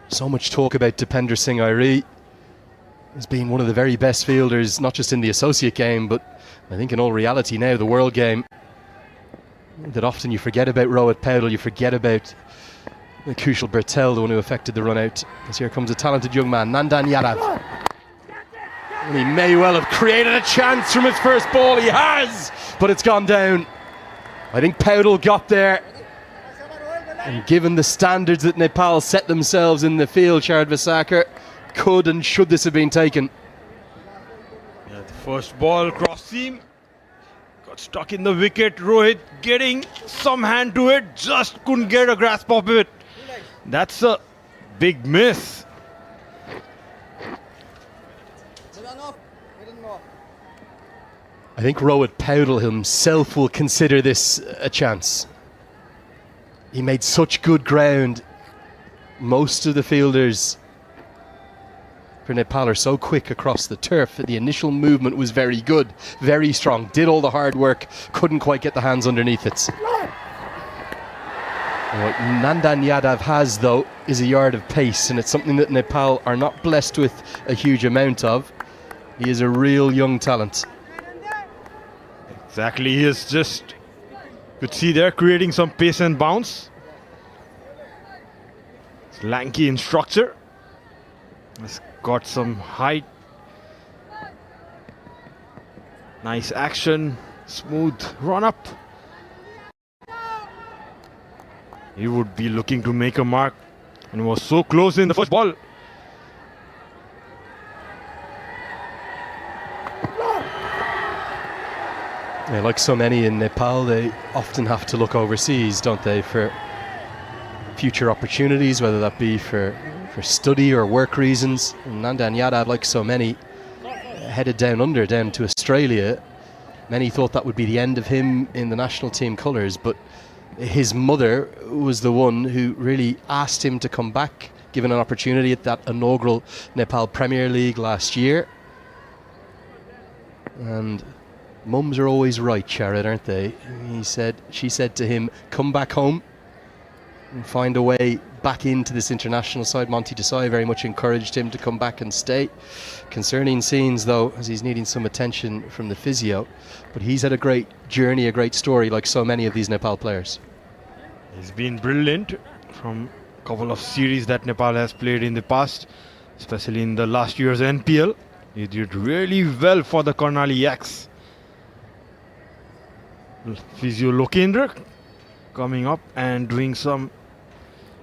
So much talk about Dipender Singh Airi as being one of the very best fielders, not just in the associate game, but I think in all reality now, the world game. That often you forget about Rohit Paudel, you forget about Kushal Bertel, the one who affected the run out. As here comes a talented young man, Nandan Yadav. And he may well have created a chance from his first ball. He has, but it's gone down. I think Paudel got there. And given the standards that Nepal set themselves in the field, Sharad Vasaker, could and should this have been taken? Yeah, the first ball cross seam got stuck in the wicket. Rohit getting some hand to it, just couldn't get a grasp of it. That's a big miss. I think Rohit Paudel himself will consider this a chance. He made such good ground. Most of the fielders for Nepal are so quick across the turf. The initial movement was very good, very strong, did all the hard work, couldn't quite get the hands underneath it. And what Nandan Yadav has, though, is a yard of pace, and it's something that Nepal are not blessed with a huge amount of. He is a real young talent. Exactly, he is just, could see there, creating some pace and bounce. It's lanky in structure. Has got some height. Nice action, smooth run up. He would be looking to make a mark and was so close in the first ball. Yeah, like so many in Nepal, they often have to look overseas, don't they, for future opportunities, whether that be for study or work reasons. And Nandan Yadav, like so many, headed down under, down to Australia. Many thought that would be the end of him in the national team colours, but his mother was the one who really asked him to come back, given an opportunity at that inaugural Nepal Premier League last year. And mums are always right, Sharad, aren't they? She said to him, come back home and find a way back into this international side. Monty Desai very much encouraged him to come back and stay. Concerning scenes, though, as he's needing some attention from the physio. But he's had a great journey, a great story, like so many of these Nepal players. He's been brilliant from a couple of series that Nepal has played in the past, especially in the last year's NPL. He did really well for the Karnali Yaks. Physio Lokendra coming up and doing some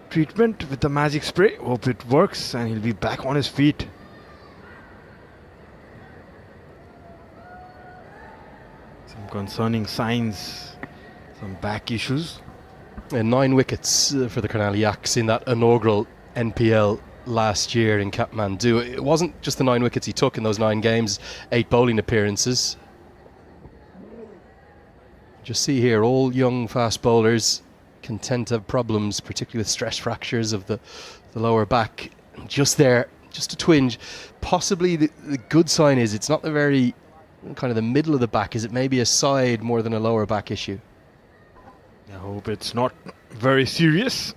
treatment with the magic spray. Hope it works and he'll be back on his feet. Some concerning signs, some back issues. And 9 wickets for the Karnali Yaks in that inaugural NPL last year in Kathmandu. It wasn't just the 9 wickets he took in those 9 games, 8 bowling appearances. Just see here, all young fast bowlers can tend to have problems, particularly with stress fractures of the lower back. Just there, just a twinge. Possibly the good sign is it's not the very kind of the middle of the back. Is it maybe a side more than a lower back issue? I hope it's not very serious.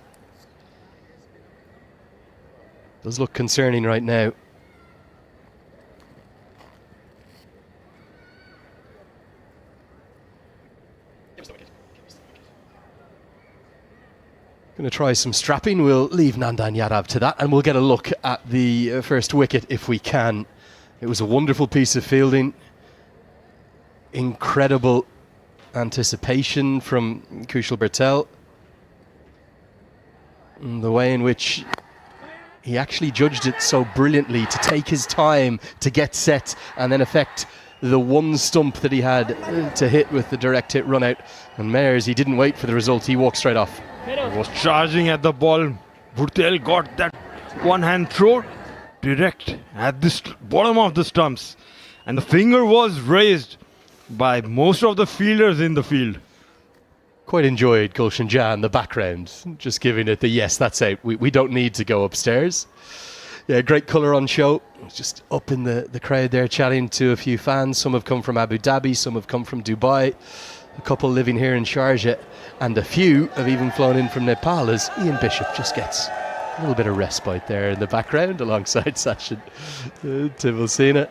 Does look concerning right now. Going to try some strapping. We'll leave Nandan Yadav to that, and we'll get a look at the first wicket if we can. It was a wonderful piece of fielding. Incredible anticipation from Kushal Bertel. And the way in which he actually judged it so brilliantly to take his time to get set and then affect the one stump that he had to hit with the direct hit run out. And Mayers, he didn't wait for the result, he walked straight off. He was charging at the ball. Bertel got that one hand throw direct at the bottom of the stumps. And the finger was raised by most of the fielders in the field. Quite enjoyed Gulshan Jah in the background, just giving it the yes, that's out. We don't need to go upstairs. Yeah, great colour on show. Just up in the crowd there chatting to a few fans. Some have come from Abu Dhabi, some have come from Dubai. A couple living here in Sharjah, and a few have even flown in from Nepal, as Ian Bishop just gets A little bit of respite there in the background alongside Sachin Tivilsina.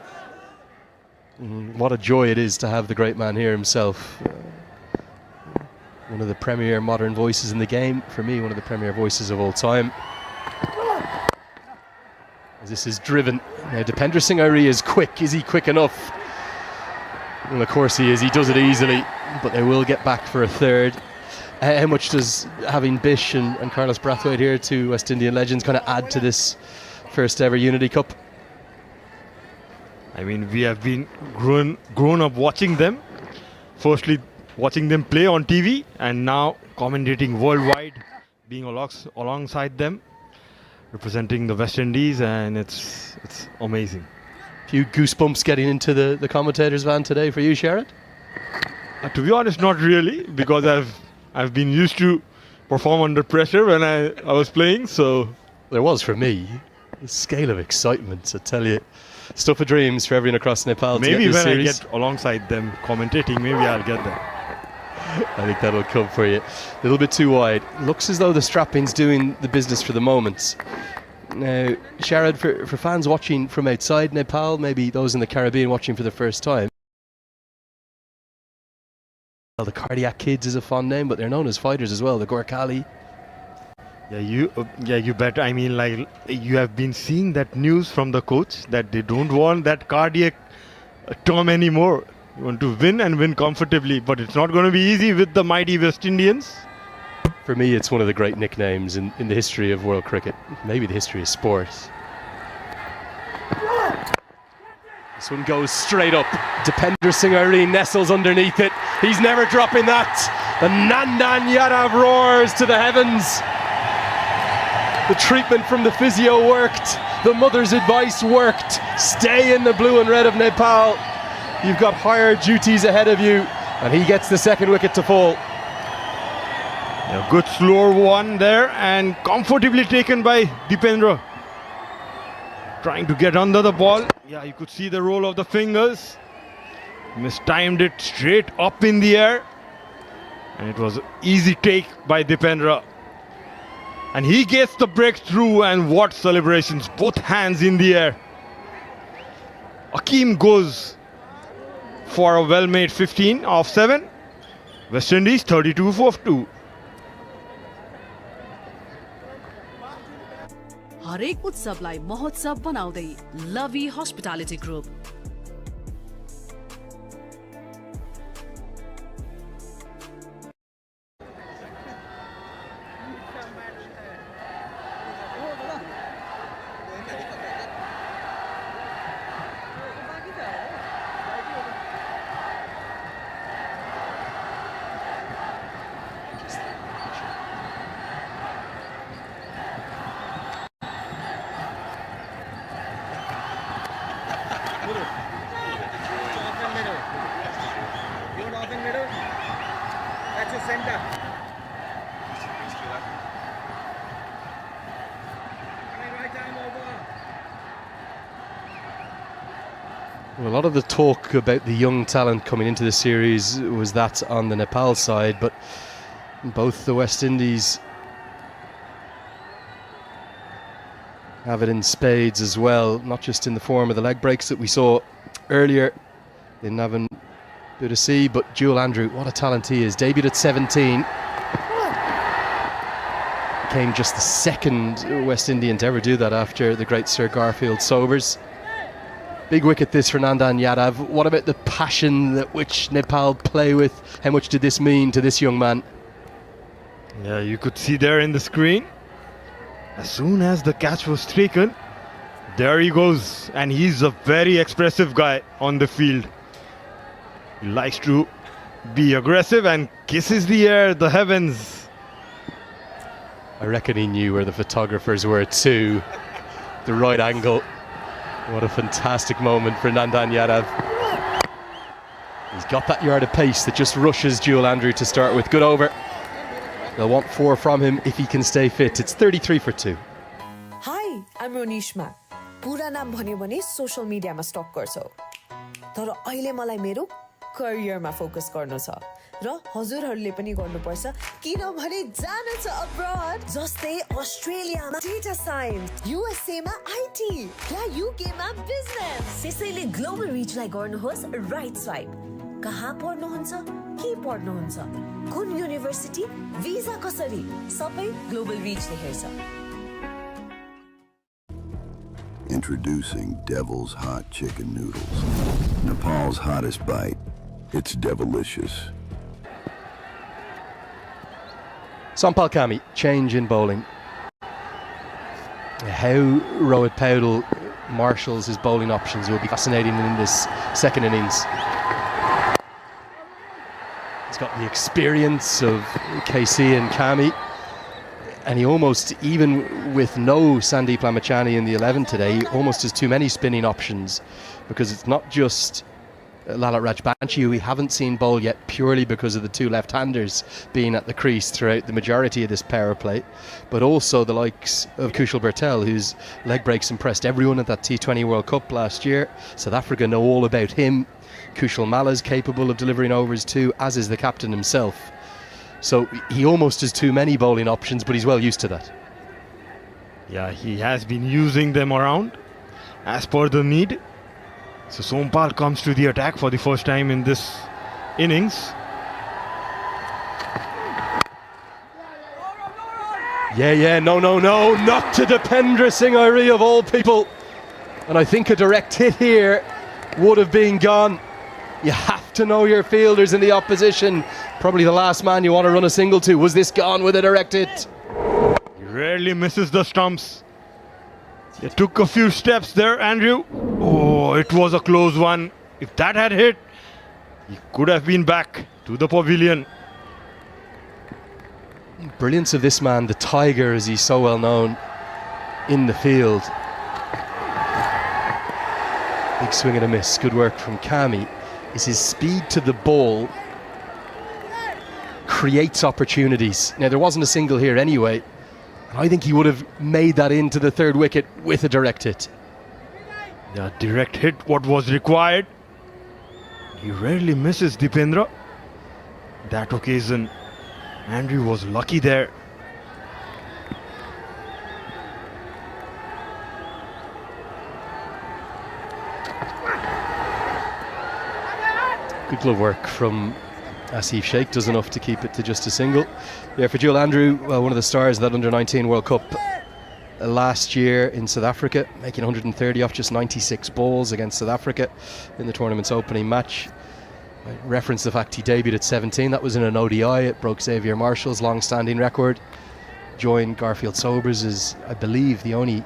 What a joy it is to have the great man here himself. One of the premier modern voices in the game. For me, one of the premier voices of all time. As this is driven. Now, Dipender Singh Airi is quick. Is he quick enough? Well, of course he is. He does it easily. But they will get back for a third. How much does having Bish and Carlos Brathwaite here, two West Indian legends, kind of add to this first ever Unity Cup? I mean, we have been grown up watching them. Firstly, watching them play on TV, and now commentating worldwide, being alongside them, representing the West Indies, and it's amazing. A few goosebumps getting into the commentator's van today for you, Sharad? To be honest, not really, because I've been used to perform under pressure when I was playing, so... There was for me. The scale of excitement, I tell you. Stuff of dreams for everyone across Nepal. Maybe to get when series. I get alongside them commentating, maybe I'll get there. I think that'll come for you. A little bit too wide. Looks as though the strapping's doing the business for the moment. Now, Sharad, for fans watching from outside Nepal, maybe those in the Caribbean watching for the first time, well, the Cardiac Kids is a fond name, but they're known as fighters as well, the Gorkhali. Yeah, you bet. I mean, like, you have been seeing that news from the coach that they don't want that cardiac term anymore. You want to win and win comfortably, but it's not going to be easy with the mighty West Indians. For me, it's one of the great nicknames in the history of world cricket, maybe the history of sport. This one goes straight up. Dipender Singh Airi nestles underneath it. He's never dropping that. The Nandan Yadav roars to the heavens. The treatment from the physio worked. The mother's advice worked. Stay in the blue and red of Nepal. You've got higher duties ahead of you. And he gets the second wicket to fall. A good slower one there and comfortably taken by Dipendra. Trying to get under the ball. Yeah, you could see the roll of the fingers. Mistimed it straight up in the air. And it was an easy take by Dipendra. And he gets the breakthrough, and what celebrations. Both hands in the air. Achhame goes for a well-made 15 off 7. West Indies 32 for 2. हरेक उत्सवलाई महोत्सव बनाउँदै Lovey Hospitality Group Well, a lot of the talk about the young talent coming into the series was that on the Nepal side, but both the West Indies have it in spades as well, not just in the form of the leg breaks that we saw earlier in Navan Budasi, but Jewel Andrew, what a talent he is. Debuted at 17. Became just the second West Indian to ever do that after the great Sir Garfield Sobers. Big wicket this for Nandan Yadav. What about the passion that which Nepal play with? How much did this mean to this young man? Yeah, you could see there in the screen. As soon as the catch was taken, there he goes. And he's a very expressive guy on the field. He likes to be aggressive and kisses the air, the heavens. I reckon he knew where the photographers were too. The right angle. What a fantastic moment for Nandan Yadav. He's got that yard of pace that just rushes Jewel Andrew to start with. Good over. They'll want 4 from him if he can stay fit. It's 33 for 2. Hi, I'm Ronishma. Pura naam bhanyo bhane social media ma stalk garchau. Tara aile malai mero career ma focus garnu cha. र हजुरहरूले पनि गर्नुपर्छ किनभने जान छ abroad जस्तै अस्ट्रेलियामा data signs USA मा IT या युके मा बिजनेस त्यसैले ग्लोबल रिचलाई गर्नुहोस् राइट स्वाइप कहाँ पढ्नुहुन्छ के पढ्नुहुन्छ कुन युनिभर्सिटी भिजा कसरी सबै ग्लोबल रिचले हेर्छ Introducing Devil's Hot Chicken Noodles. Nepal's hottest bite. It's devilicious. Sampal Kami, change in bowling. How Rohit Powell marshals his bowling options will be fascinating in this second innings. He's got the experience of KC and Kami. And he almost, even with no Sandeep Lamachani in the 11 today, he almost has too many spinning options because it's not just Lalit Rajbanshi, who we haven't seen bowl yet purely because of the two left-handers being at the crease throughout the majority of this power play, but also the likes of Kushal Bertel, whose leg breaks impressed everyone at that T20 World Cup last year. South Africa know all about him. Kushal Mala's capable of delivering overs too, as is the captain himself. So he almost has too many bowling options, but he's well used to that. Yeah, he has been using them around as per the need. So Sompal comes to the attack for the first time in this innings. No, not to Dipendra Singh Airi of all people. And I think a direct hit here would have been gone. You have to know your fielders in the opposition. Probably the last man you want to run a single to. Was this gone with a direct hit? He rarely misses the stumps. He took a few steps there, Andrew. Oh, it was a close one. If that had hit, he could have been back to the pavilion. Brilliance of this man, the Tiger, as he's so well known in the field. Big swing and a miss. Good work from Kami. Is his speed to the ball creates opportunities. Now, there wasn't a single here anyway. I think he would have made that into the third wicket with a direct hit. Yeah, direct hit, what was required. He rarely misses Dipendra. That occasion, Andrew was lucky there. Good glove work from Asif Sheikh, does enough to keep it to just a single. Yeah, for Joel Andrew, one of the stars of that Under-19 World Cup last year in South Africa, making 130 off just 96 balls against South Africa in the tournament's opening match. I referenced the fact he debuted at 17. That was in an ODI. It broke Xavier Marshall's long-standing record. Joined Garfield Sobers as, I believe, the only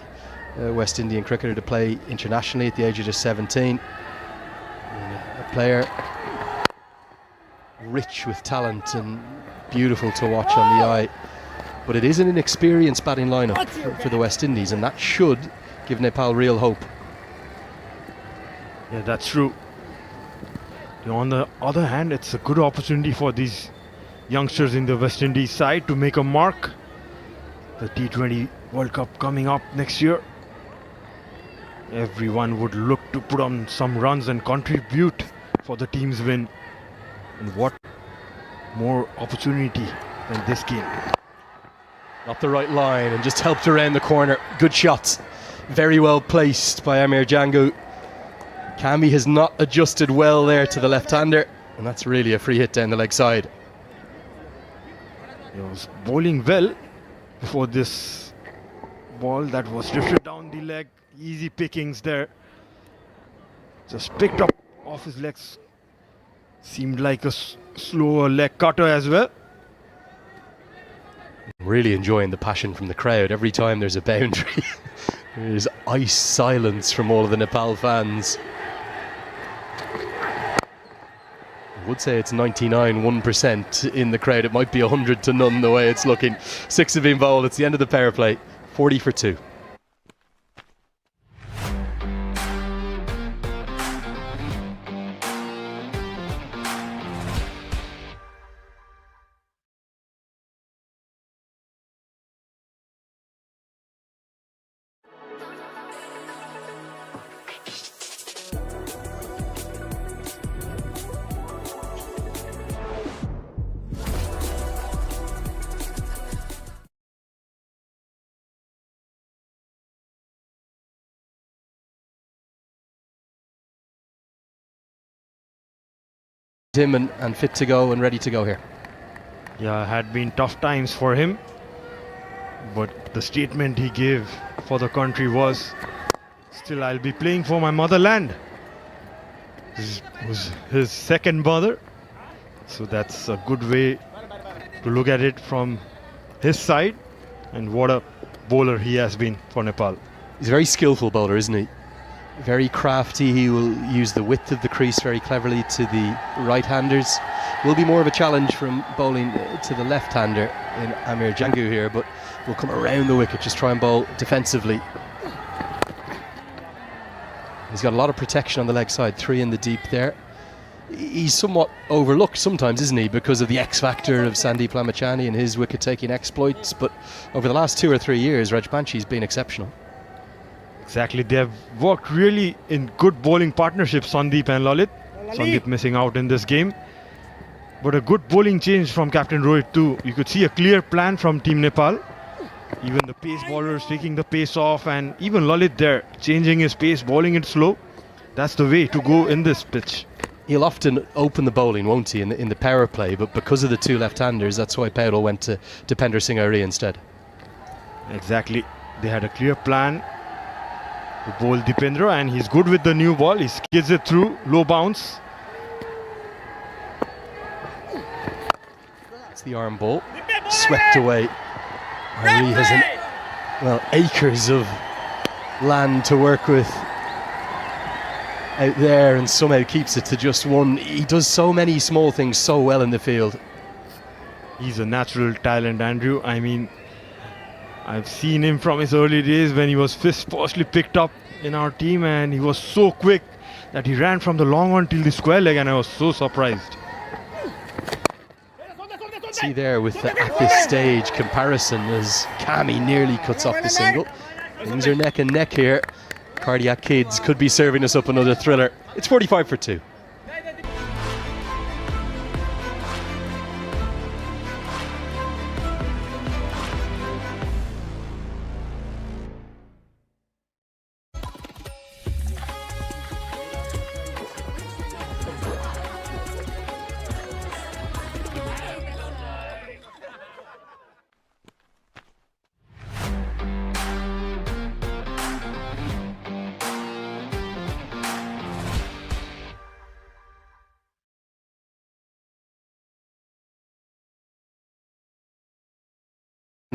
West Indian cricketer to play internationally at the age of just 17. And a player rich with talent and beautiful to watch on the eye, but it is an inexperienced batting lineup for the West Indies, and that should give Nepal real hope. Yeah, that's true. On the other hand, it's a good opportunity for these youngsters in the West Indies side to make a mark. The T20 World Cup coming up next year. Everyone would look to put on some runs and contribute for the team's win. And what more opportunity than this game? Not the right line and just helped around the corner. Good shots. Very well placed by Amir Jangu. Kami has not adjusted well there to the left-hander, and that's really a free hit down the leg side. He was bowling well before this ball that was drifted down the leg. Easy pickings there. Just picked up off his legs. Seemed like a slower leg cutter as well. Really enjoying the passion from the crowd. Every time there's a boundary, there's ice silence from all of the Nepal fans. I would say it's 99.1% in the crowd. It might be 100 to none the way it's looking. 6 have been bowled. It's the end of the power play. 40 for 2. him and fit to go and ready to go here. Yeah, had been tough times for him, but the statement he gave for the country was, still I'll be playing for my motherland. This was his second mother, so that's a good way to look at it from his side. And what a bowler he has been for Nepal. He's a very skillful bowler, isn't he? Very crafty. He will use the width of the crease very cleverly to the right-handers. Will be more of a challenge from bowling to the left-hander in Amir Jangu here, but will come around the wicket, just try and bowl defensively. He's got a lot of protection on the leg side, 3 in the deep there. He's somewhat overlooked sometimes, isn't he, because of the X-factor of Sandeep Lamachani and his wicket-taking exploits, but over the last 2 or 3 years, Rajbanchi's been exceptional. Exactly, they have worked really in good bowling partnership, Sandeep and Lalit. Sandeep missing out in this game. But a good bowling change from Captain Rohit too. You could see a clear plan from Team Nepal. Even the pace bowlers taking the pace off, and even Lalit there, changing his pace, bowling it slow. That's the way to go in this pitch. He'll often open the bowling, won't he, in the power play, but because of the 2 left-handers, that's why Paudel went to Dipender Singh Airi instead. Exactly, they had a clear plan to bowl Dipendra, and he's good with the new ball. He skids it through, low bounce. It's the arm ball, swept away. Airi has acres of land to work with out there, and somehow keeps it to just 1. He does so many small things so well in the field. He's a natural talent, Andrew. I mean, I've seen him from his early days when he was firstly picked up in our team, and he was so quick that he ran from the long on till the square leg, and I was so surprised. See there with the at this stage comparison as Kami nearly cuts off the single. Things are neck and neck here. Cardiac Kids could be serving us up another thriller. It's 45 for 2.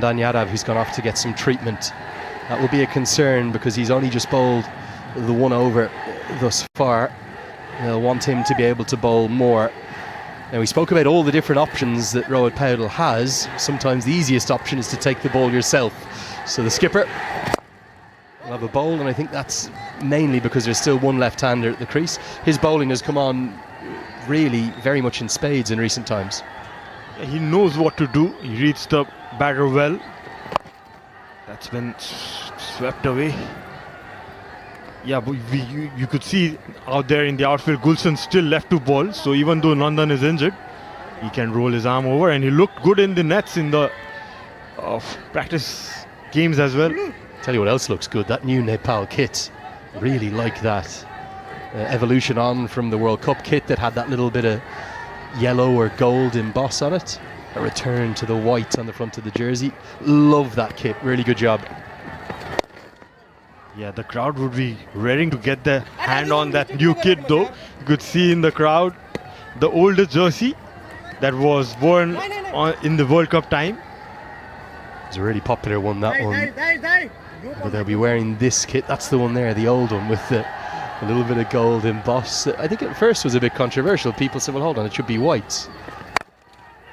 Dan Yadav, who's gone off to get some treatment. That will be a concern because he's only just bowled the 1 over thus far. They'll want him to be able to bowl more. Now, we spoke about all the different options that Rohit Paudel has. Sometimes the easiest option is to take the ball yourself. So the skipper will have a bowl, and I think that's mainly because there's still 1 left-hander at the crease. His bowling has come on really very much in spades in recent times. He knows what to do. He reads the batter well. That's been swept away. Yeah, but you could see out there in the outfield, Gulshan still left to bowl. So even though Nandan is injured, he can roll his arm over, and he looked good in the nets in the practice games as well. Tell you what else looks good, that new Nepal kit. Really like that. Evolution on from the World Cup kit that had that little bit of yellow or gold emboss on it. A return to the white on the front of the jersey. Love that kit, really good job. Yeah, the crowd would be raring to get their hand on that new kit though. You could see in the crowd the oldest jersey that was worn in the World Cup time. It's a really popular one, that one. But they'll be wearing this kit. That's the one there, the old one with the a little bit of gold emboss. I think at first was a bit controversial. People said, well, hold on, it should be white.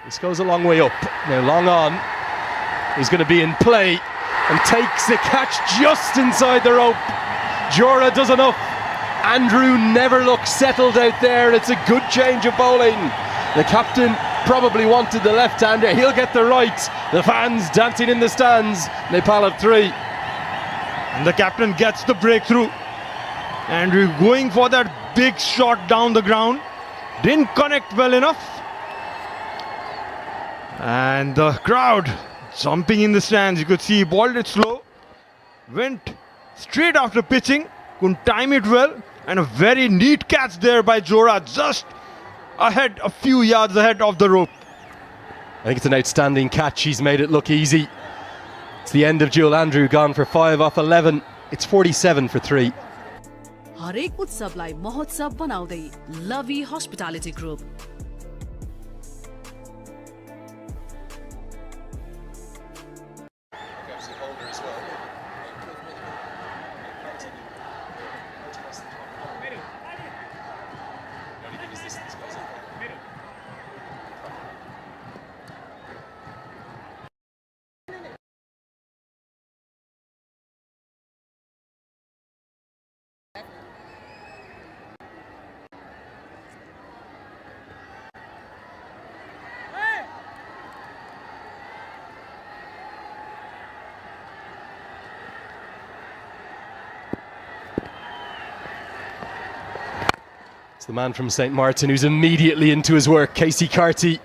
This goes a long way up. Now, long on. He's going to be in play and takes the catch just inside the rope. Jora does enough. Andrew never looks settled out there. It's a good change of bowling. The captain probably wanted the left-hander. He'll get the right. The fans dancing in the stands. Nepal have 3. And the captain gets the breakthrough. Andrew going for that big shot down the ground. Didn't connect well enough. And the crowd jumping in the stands. You could see he balled it slow. Went straight after pitching. Couldn't time it well. And a very neat catch there by Jora. Just ahead, a few yards ahead of the rope. I think it's an outstanding catch. He's made it look easy. It's the end of Joel Andrew, gone for 5 off 11. It's 47 for 3. हरेक उत्सवलाई महोत्सव बनाउँदै Lovey Hospitality Group. It's the man from St. Martin who's immediately into his work, Casey Carty.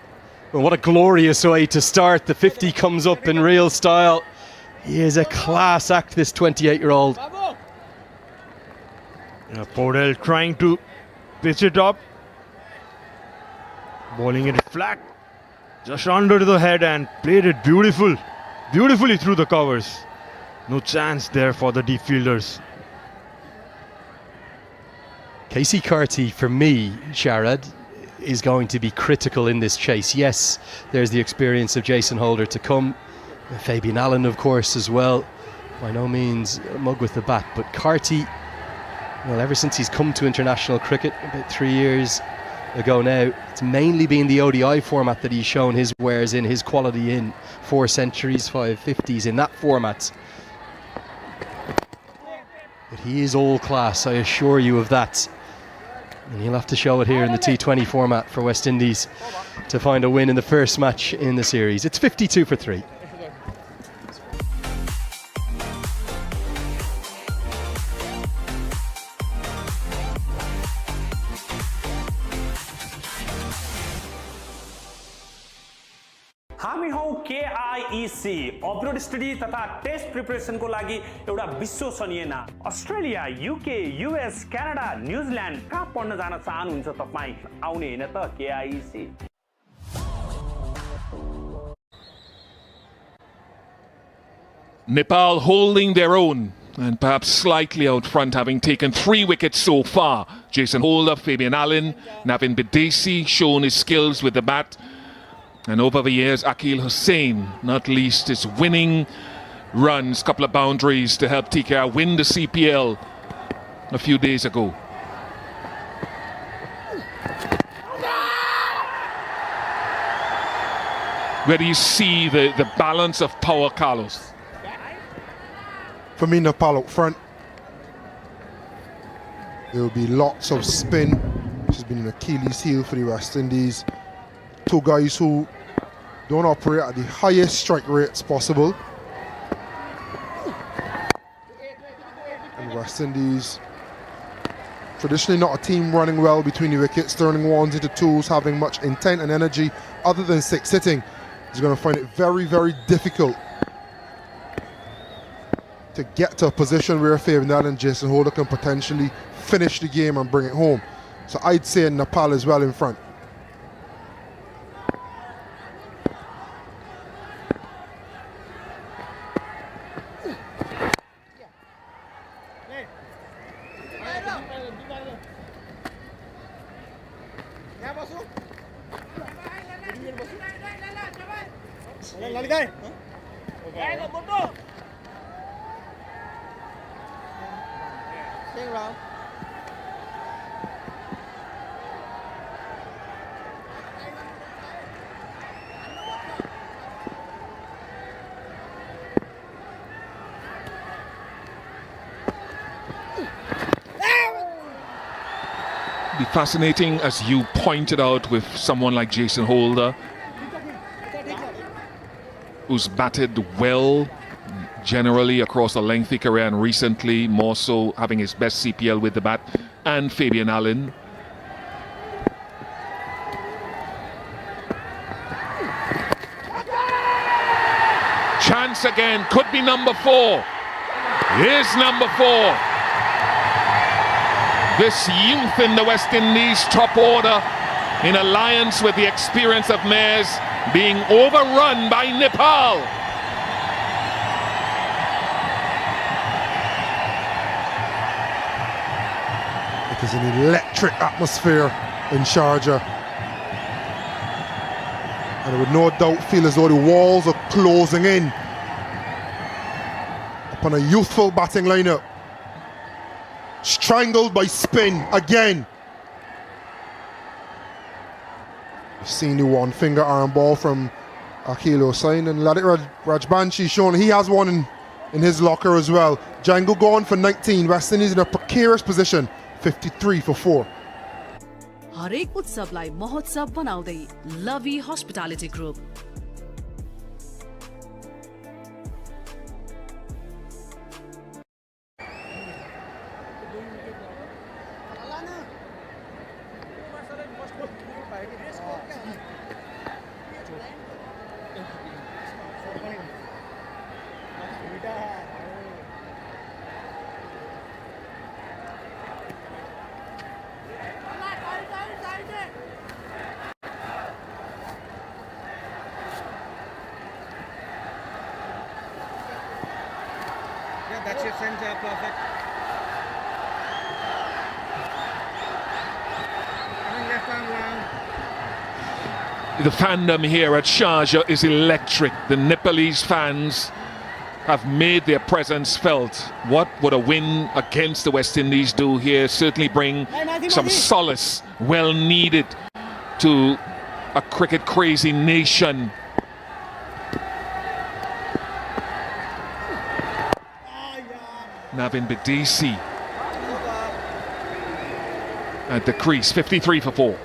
Well, what a glorious way to start. The 50 comes up in real style. He is a class act, this 28-year-old. Podell trying to pitch it up. Bowling it flat. Just under the head and played it beautifully through the covers. No chance there for the deep fielders. Casey Carty, for me, Sharad, is going to be critical in this chase. Yes, there's the experience of Jason Holder to come. Fabian Allen, of course, as well. By no means a mug with the bat, but Carty, well, ever since he's come to international cricket about 3 years ago now, it's mainly been the ODI format that he's shown his wares in, his quality in. 4 centuries, 5 50s in that format. But he is all class, I assure you of that. And he'll have to show it here in the T20 format for West Indies to find a win in the first match in the series. It's 52 for 3. हामी हौ KIEC abroad study तथा test preparation को लागि एउटा विश्वसनीय नाम। Australia, UK, US, Canada, न्यूजील्यान्ड कहाँ पढ्न जान चाहनुहुन्छ तपाई? आउने हैन त KIEC। Nepal holding their own and perhaps slightly out front, having taken 3 wickets so far. Jason Holder, Fabian Allen, Navin Bidesi shown his skills with the bat. And over the years, Akil Hussain, not least, is winning runs, couple of boundaries to help TKR win the CPL a few days ago. Where do you see the balance of power, Carlos? For me, Nepal up front. There will be lots of spin, which has been an Achilles heel for the West Indies. 2 guys who don't operate at the highest strike rates possible. And West Indies, traditionally not a team running well between the wickets, turning ones into twos, having much intent and energy other than 6 hitting, is going to find it very, very difficult to get to a position where Fabian Allen and Jason Holder can potentially finish the game and bring it home. So I'd say Nepal as well in front. Be fascinating, as you pointed out, with someone like Jason Holder, who's batted well generally across a lengthy career, and recently more so having his best CPL with the bat, and Fabian Allen. Chance again, could be number 4. Here's number 4. This youth in the West Indies top order in alliance with the experience of Mayers, being overrun by Nepal. It is an electric atmosphere in Sharjah. And I would no doubt feel as though the walls are closing in upon a youthful batting lineup. Strangled by spin again. We've seen the one finger arm ball from Akhil Hossain, and Lalit Rajbanshi showing he has one in his locker as well. Django gone for 19. West Indies in a precarious position, 53 for 4. हरेक उत्सवलाई महोत्सव बनाउँदै Lovey Hospitality Group. That's your center, perfect. Coming left arm round. The fandom here at Sharjah is electric. The Nepalese fans have made their presence felt. What would a win against the West Indies do here? Certainly bring some solace, well needed, to a cricket crazy nation. Navin Bidisi at the crease, 53 for 4.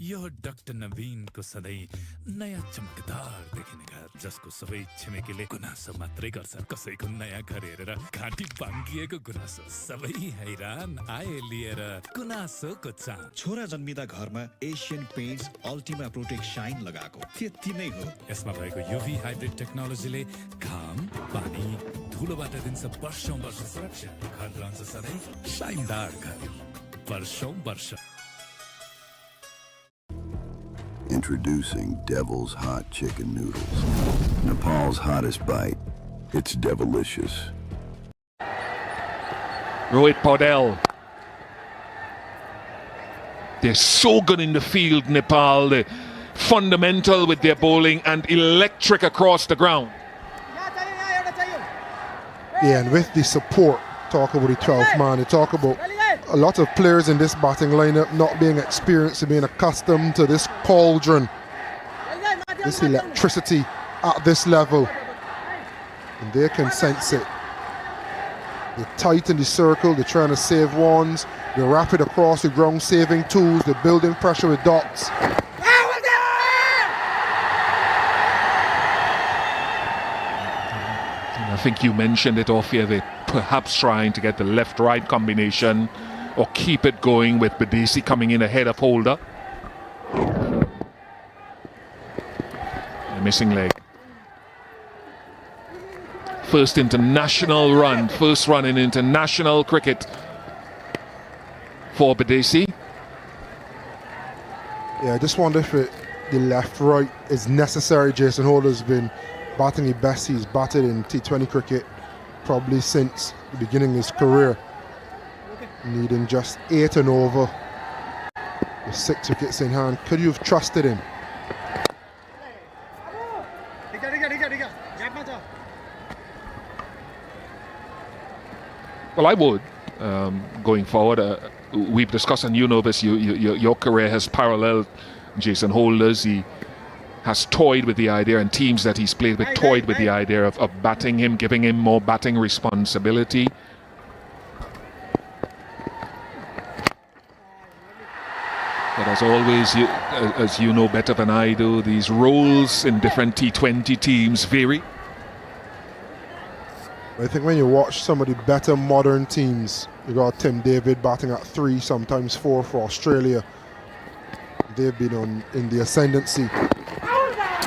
Yo doctor नवीन को सधैँ नयाँ चमकदार देखिने घर जसको सबै छिमेकीले गुनासो मात्रै गर्छ कसैको नयाँ घर हेरेर घाँटी बाङ्गिएको गुनासो सबै हैरान आए लिएर गुनासोको चाम छोरा जन्मिदा घरमा Asian Paints Ultima Protect Shine लगाएको त्यति नै हो यसमा भएको युभी हाइब्रिड टेक्नोलोजीले घाम पानी धुलोबाट दिन्छ वर्षौं वर्ष सुरक्षा घर रहन्छ सधैँ शाइनदार घर वर्षौं वर्ष। Introducing Devil's Hot Chicken Noodles. Nepal's hottest bite. It's devilicious. Rohit Paudel. They're so good in the field, Nepal. They're fundamental with their bowling and electric across the ground. Yeah, and with the support, talk about the 12th man, they talk about a lot of players in this batting lineup not being experienced and being accustomed to this cauldron, this electricity at this level, and they can sense it. They're tight in the circle, they're trying to save ones, they're rapid across the ground, saving twos, they're building pressure with dots. I think you mentioned it off here, they're perhaps trying to get the left-right combination or keep it going with Bidisi coming in ahead of Holder. A missing leg. First international run, first run in international cricket for Bidisi. Yeah, I just wonder if the left-right is necessary. Jason Holder's been batting the best he's batted in T20 cricket probably since the beginning of his career. Needing just 8 and over with 6 wickets in hand. Could you have trusted him? Well, I would. Going forward, we've discussed, and you know this, your career has paralleled Jason Holder's. He has toyed with the idea, and teams that he's played with toyed with the idea of batting him, giving him more batting responsibility. But as always, as you know better than I do, these roles in different T20 teams vary. I think when you watch some of the better modern teams, you got Tim David batting at 3, sometimes 4 for Australia. They've been in the ascendancy.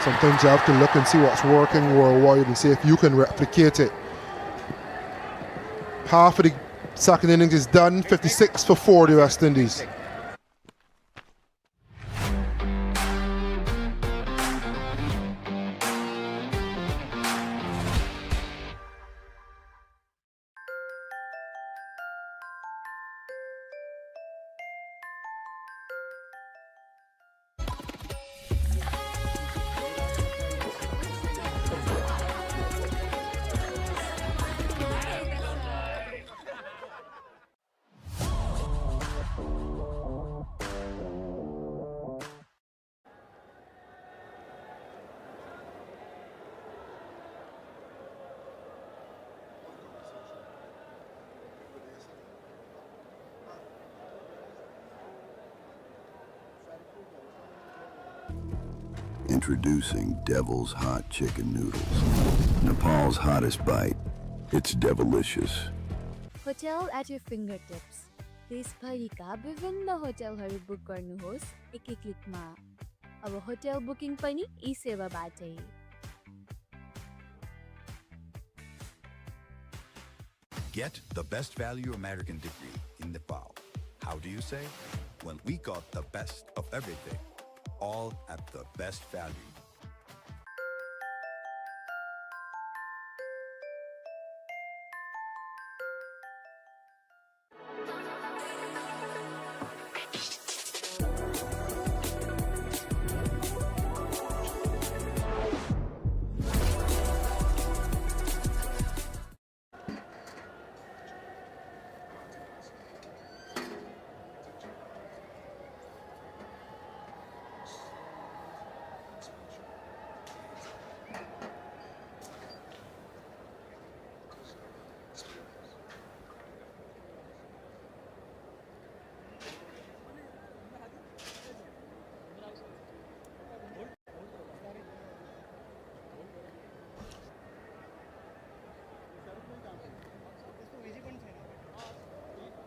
Sometimes you have to look and see what's working worldwide and see if you can replicate it. Half of the second innings is done, 56 for 4 the West Indies. Introducing Devil's Hot Chicken Noodles. Nepal's hottest bite. It's devilicious. Hotel at your fingertips. देशभरिका विभिन्न होटलहरू book गर्नुहोस् एकै क्लिकमा। अब hotel booking पनि ई सेवाबाटै। Get the best value American degree in Nepal. How do you say? Well, we got the best of everything, all at the best value.